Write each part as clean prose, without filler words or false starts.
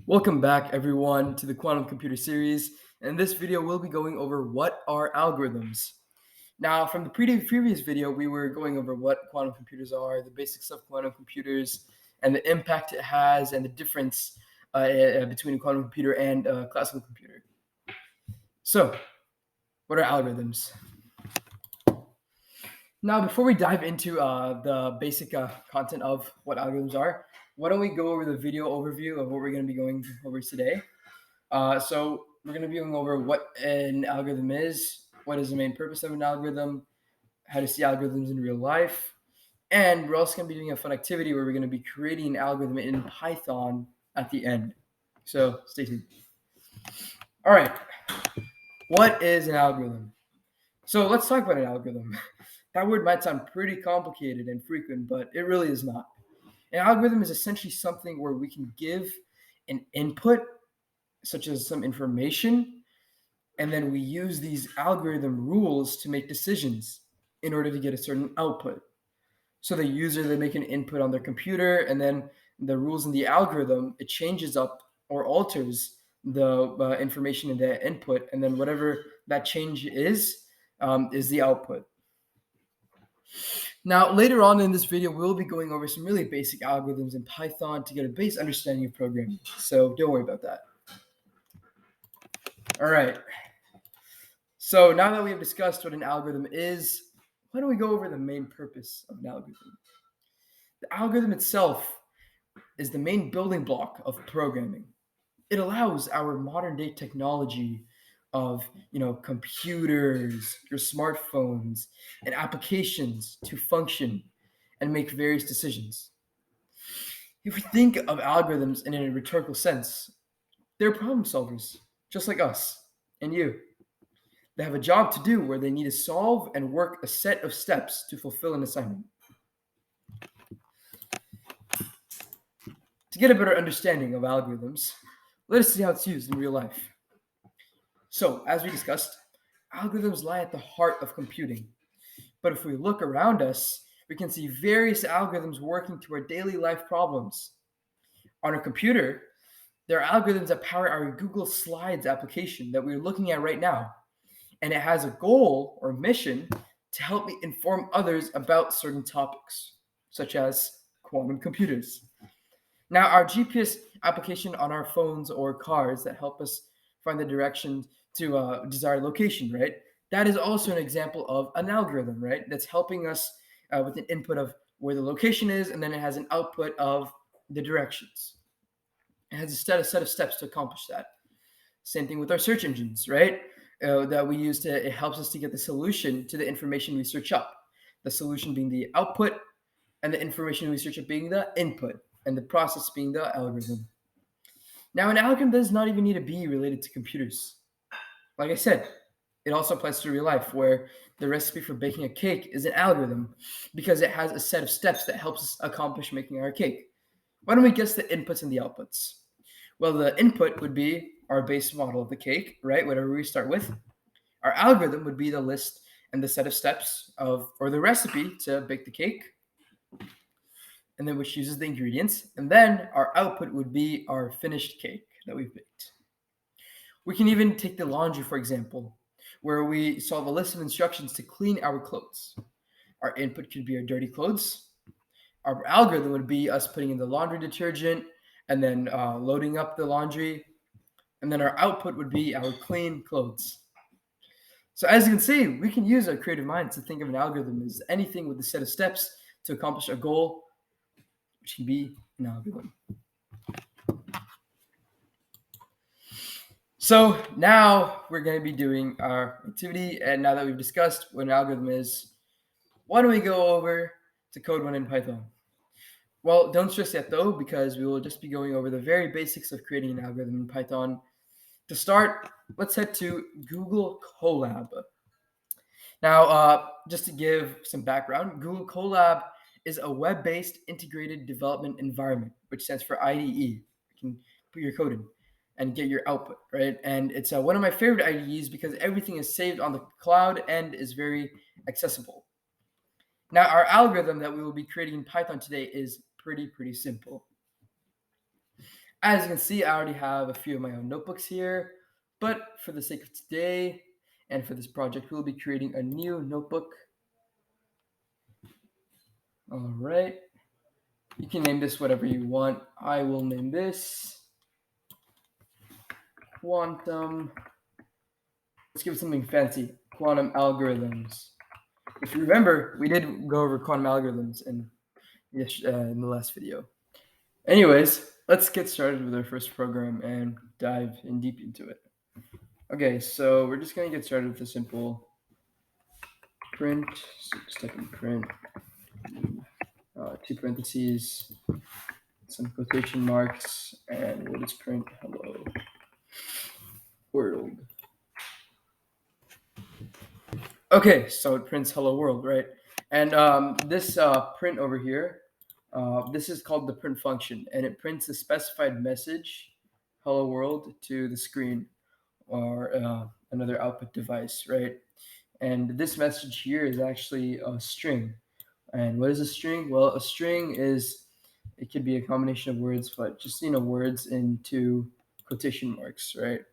Welcome back, everyone, to the Quantum Computer Series. In this video, we'll be going over what are algorithms. Now, from the previous video, we were going over what quantum computers are, the basics of quantum computers, and the impact it has, and the difference between a quantum computer and a classical computer. So, what are algorithms? Now, before we dive into the basic content of what algorithms are, why don't we go over the video overview of what we're going to be going over today? So we're going to be going over what an algorithm is, what is the main purpose of an algorithm, how to see algorithms in real life, and we're also going to be doing a fun activity where we're going to be creating an algorithm in Python at the end. So stay tuned. All right, what is an algorithm? So let's talk about an algorithm. That word might sound pretty complicated and frequent, but it really is not. An algorithm is essentially something where we can give an input, such as some information, and then we use these algorithm rules to make decisions in order to get a certain output. So the user, they make an input on their computer, and then the rules in the algorithm, it changes up or alters the information in the input, and then whatever that change is the output. Now, later on in this video, we'll be going over some really basic algorithms in Python to get a base understanding of programming. So don't worry about that. All right. So now that we have discussed what an algorithm is, why don't we go over the main purpose of an algorithm? The algorithm itself is the main building block of programming. It allows our modern day technology of computers, your smartphones, and applications to function and make various decisions. If we think of algorithms in a rhetorical sense, they're problem solvers, just like us and you. They have a job to do where they need to solve and work a set of steps to fulfill an assignment. To get a better understanding of algorithms, let us see how it's used in real life. So, as we discussed, algorithms lie at the heart of computing. But if we look around us, we can see various algorithms working to our daily life problems. On a computer, there are algorithms that power our Google Slides application that we're looking at right now. And it has a goal or mission to help me inform others about certain topics, such as quantum computers. Now, our GPS application on our phones or cars that help us find the direction to desired location, right? That is also an example of an algorithm, right? That's helping us with an input of where the location is, and then it has an output of the directions. It has a set of steps to accomplish that. Same thing with our search engines, right? That we use it helps us to get the solution to the information we search up. The solution being the output, and the information we search up being the input, and the process being the algorithm. Now, an algorithm does not even need to be related to computers. Like I said, it also applies to real life, where the recipe for baking a cake is an algorithm because it has a set of steps that helps us accomplish making our cake. Why don't we guess the inputs and the outputs? Well, the input would be our base model of the cake, right? Whatever we start with. Our algorithm would be the list and the set of steps or the recipe to bake the cake, and then which uses the ingredients. And then our output would be our finished cake that we've baked. We can even take the laundry, for example, where we solve a list of instructions to clean our clothes. Our input could be our dirty clothes. Our algorithm would be us putting in the laundry detergent and then loading up the laundry. And then our output would be our clean clothes. So as you can see, we can use our creative minds to think of an algorithm as anything with a set of steps to accomplish a goal, which can be an algorithm. So now we're going to be doing our activity, and now that we've discussed what an algorithm is, why don't we go over to Code 1 in Python? Well, don't stress yet though, because we will just be going over the very basics of creating an algorithm in Python. To start, let's head to Google Colab. Now, just to give some background, Google Colab is a web-based integrated development environment, which stands for IDE. You can put your code in and get your output, right? And it's one of my favorite IDEs because everything is saved on the cloud and is very accessible. Now, our algorithm that we will be creating in Python today is pretty simple. As you can see, I already have a few of my own notebooks here, but for the sake of today and for this project, we'll be creating a new notebook. All right. You can name this whatever you want. I will name this quantum. Let's give it something fancy. Quantum algorithms. If you remember, we did go over quantum algorithms in the last video. Anyways, let's get started with our first program and dive in deep into it. Okay, so we're just going to get started with a simple print. So just type in print, two parentheses, some quotation marks, and we'll just print hello world. Okay, so it prints hello world, right? And this print over here, this is called the print function, and it prints a specified message, hello world, to the screen or another output device, right? And this message here is actually a string. And what is a string? Well, a string is, it could be a combination of words, but just, words into quotation marks, right?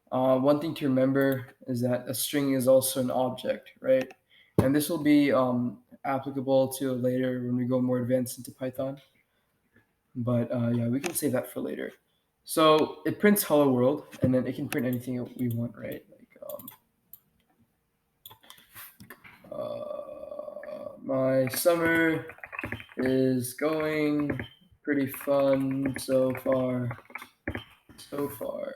One thing to remember is that a string is also an object, right? And this will be applicable to later when we go more advanced into Python. But yeah, we can save that for later. So it prints hello world, and then it can print anything that we want, right? Like my summer is going pretty fun so far. So far,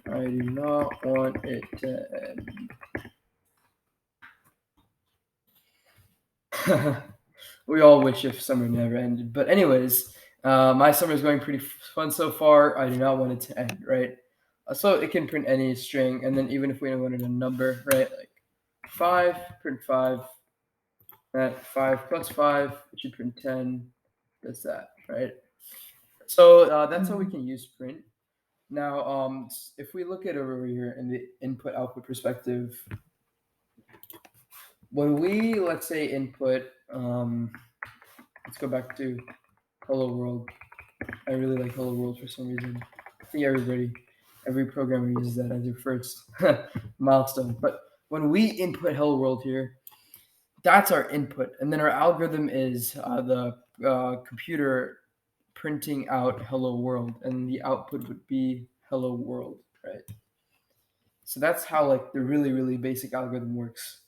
I do not want it to end. We all wish if summer never ended. But anyways, my summer is going pretty fun so far. I do not want it to end, right? So it can print any string, and then even if we wanted a number, right, like 5, print 5. At 5 plus 5, it should print 10. Does that, right? So that's how we can use print. Now, if we look at over here in the input-output perspective, when we, let's say, input, let's go back to hello world. I really like hello world for some reason. I think every programmer uses that as their first milestone. But when we input hello world here, that's our input, and then our algorithm is the computer printing out hello world, and the output would be hello world, right? So that's how like the really basic algorithm works.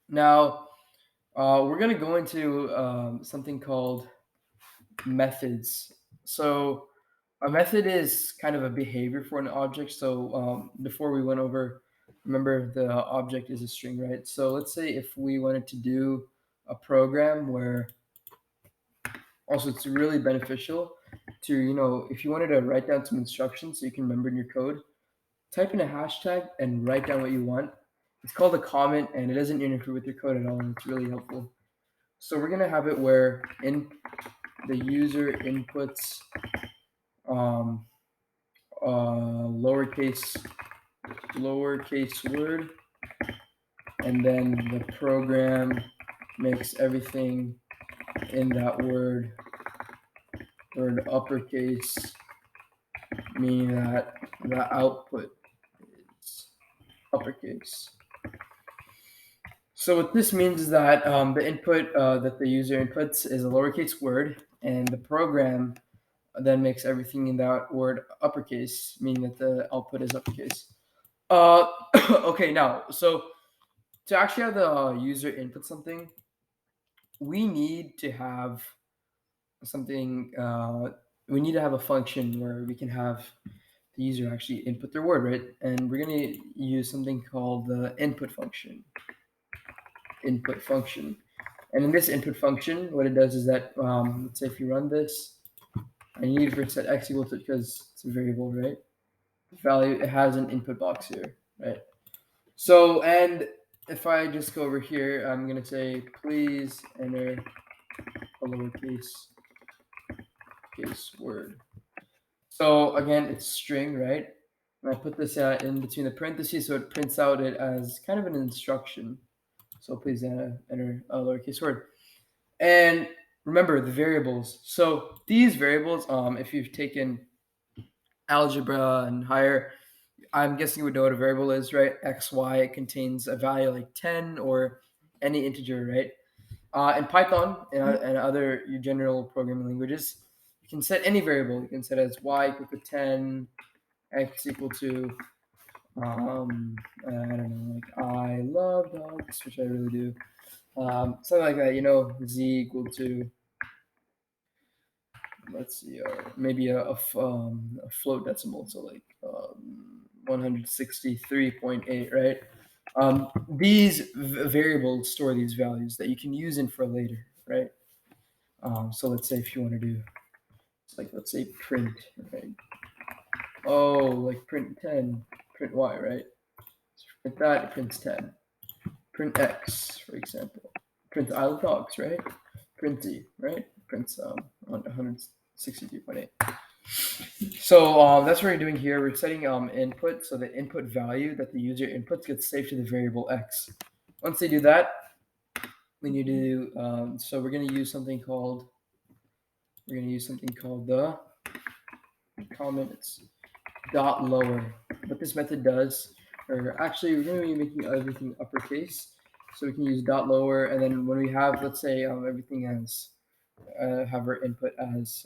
Now we're going to go into something called methods. So a method is kind of a behavior for an object. So before we went over, remember the object is a string, right? So let's say if we wanted to do a program where, also it's really beneficial to, if you wanted to write down some instructions so you can remember in your code, type in a hashtag and write down what you want. It's called a comment, and it doesn't interfere with your code at all, and it's really helpful. So we're going to have it where the user inputs lowercase word, and then the program makes everything in that word uppercase, meaning that the output is uppercase. So what this means is that the input that the user inputs is a lowercase word, and the program then makes everything in that word uppercase, meaning that the output is uppercase. Okay, now, so to actually have the user input something, we need to have something, we need to have a function where we can have the user actually input their word, right? And we're going to use something called the input function. Input function. And in this input function, what it does is that, let's say if you run this, I need to set x equal to, because it's a variable, right? The value, it has an input box here, right? So, and if I just go over here, I'm going to say, please enter a lowercase word. So again, it's string, right? And I put this in between the parentheses, so it prints out it as kind of an instruction. So please enter a lowercase word. And remember the variables. So these variables, if you've taken algebra and higher, I'm guessing you would know what a variable is, right? X, Y, it contains a value like 10 or any integer, right? In Python and other general programming languages, you can set any variable. You can set as y equal to 10, x equal to, I don't know, like I love dogs, which I really do. Something like that, z equal to, let's see, maybe a float decimal, so like 163.8, right? These variables store these values that you can use in for later, right? So let's say if you want to do, like, let's say print, right? Oh, like print 10, print y, right? So print that, it prints 10. Print x, for example. Print I love dogs, right? Print z, right? Prints on 162.8. So that's what we're doing here. We're setting input, so the input value that the user inputs gets saved to the variable x. Once they do that, we need to do, so we're going to use something called the comments dot lower. What this method does, or actually we're going to be making everything uppercase, so we can use dot lower, and then when we have, let's say, everything as have our input as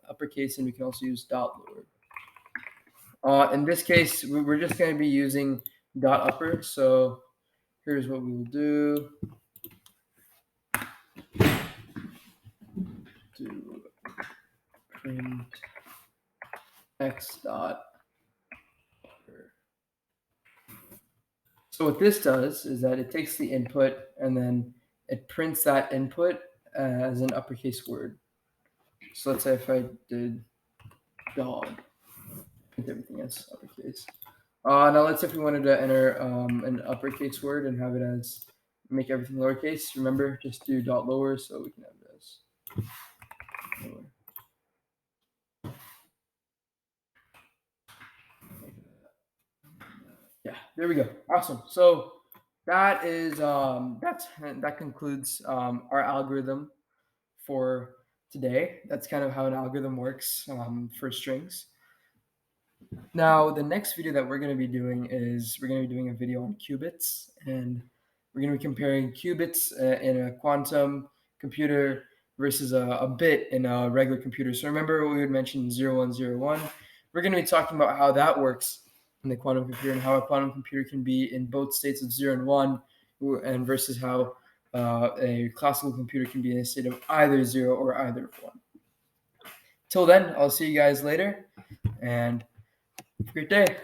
uppercase, and we can also use dot lower. In this case, we're just going to be using dot upper. So here's what we will do. Do print x dot upper. So what this does is that it takes the input and then it prints that input as an uppercase word. So let's say if I did dog, print everything as uppercase. Now let's say if we wanted to enter an uppercase word and have it as, make everything lowercase. Remember, just do dot lower so we can have it as lower. Yeah, there we go. Awesome. So that is that concludes our algorithm for today. That's kind of how an algorithm works for strings. Now, the next video that we're going to be doing is we're going to be doing a video on qubits, and we're going to be comparing qubits in a quantum computer versus a bit in a regular computer. So remember what we had mentioned 0101. We're going to be talking about how that works in the quantum computer and how a quantum computer can be in both states of 0 and 1, and versus how a classical computer can be in a state of either 0 or either 1. Till then, I'll see you guys later, and have a great day.